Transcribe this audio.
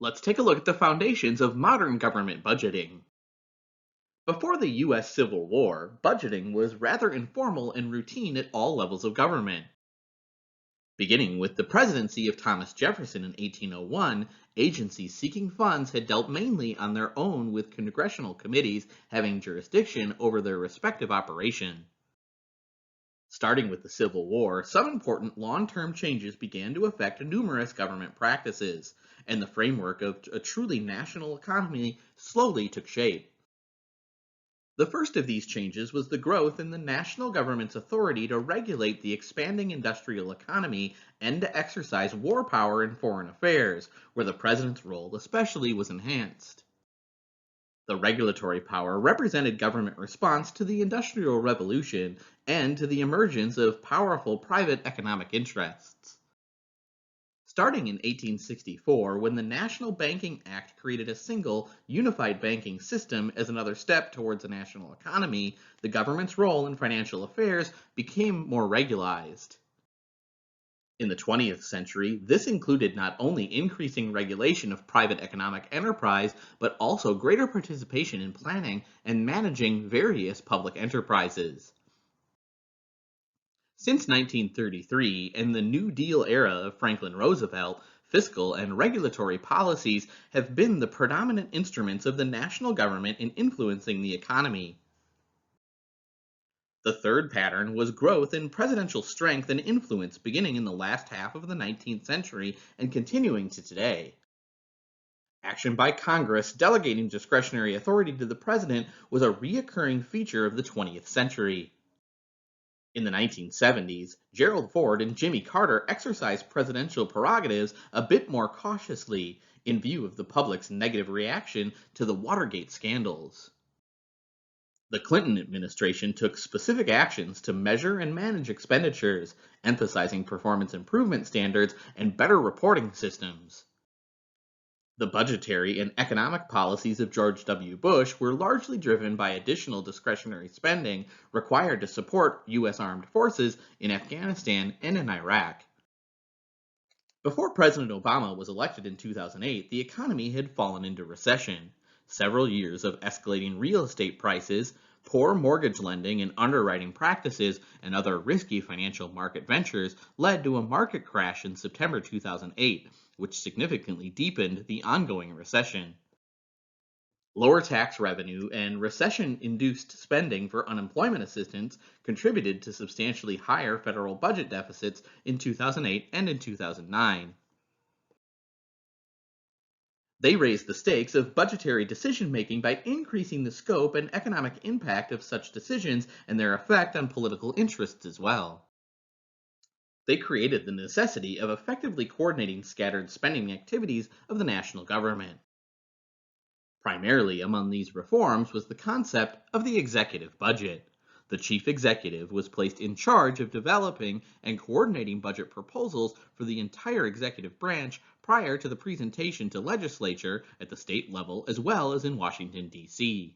let's take a look at the foundations of modern government budgeting. Before the US Civil War, budgeting was rather informal and routine at all levels of government. Beginning with the presidency of Thomas Jefferson in 1801, agencies seeking funds had dealt mainly on their own with congressional committees having jurisdiction over their respective operation. Starting with the Civil War, some important long-term changes began to affect numerous government practices, and the framework of a truly national economy slowly took shape. The first of these changes was the growth in the national government's authority to regulate the expanding industrial economy and to exercise war power in foreign affairs, where the president's role especially was enhanced. The regulatory power represented government response to the Industrial Revolution and to the emergence of powerful private economic interests. Starting in 1864, when the National Banking Act created a single, unified banking system as another step towards a national economy, the government's role in financial affairs became more regularized. In the 20th century, this included not only increasing regulation of private economic enterprise, but also greater participation in planning and managing various public enterprises. Since 1933 and the New Deal era of Franklin Roosevelt, fiscal and regulatory policies have been the predominant instruments of the national government in influencing the economy. The third pattern was growth in presidential strength and influence beginning in the last half of the 19th century and continuing to today. Action by Congress delegating discretionary authority to the president was a reoccurring feature of the 20th century. In the 1970s, Gerald Ford and Jimmy Carter exercised presidential prerogatives a bit more cautiously in view of the public's negative reaction to the Watergate scandals. The Clinton administration took specific actions to measure and manage expenditures, emphasizing performance improvement standards and better reporting systems. The budgetary and economic policies of George W. Bush were largely driven by additional discretionary spending required to support U.S. armed forces in Afghanistan and in Iraq. Before President Obama was elected in 2008, the economy had fallen into recession. Several years of escalating real estate prices, poor mortgage lending and underwriting practices, and other risky financial market ventures led to a market crash in September 2008, which significantly deepened the ongoing recession. Lower tax revenue and recession-induced spending for unemployment assistance contributed to substantially higher federal budget deficits in 2008 and in 2009. They raised the stakes of budgetary decision-making by increasing the scope and economic impact of such decisions and their effect on political interests as well. They created the necessity of effectively coordinating scattered spending activities of the national government. Primarily among these reforms was the concept of the executive budget. The chief executive was placed in charge of developing and coordinating budget proposals for the entire executive branch prior to the presentation to legislature at the state level as well as in Washington, D.C.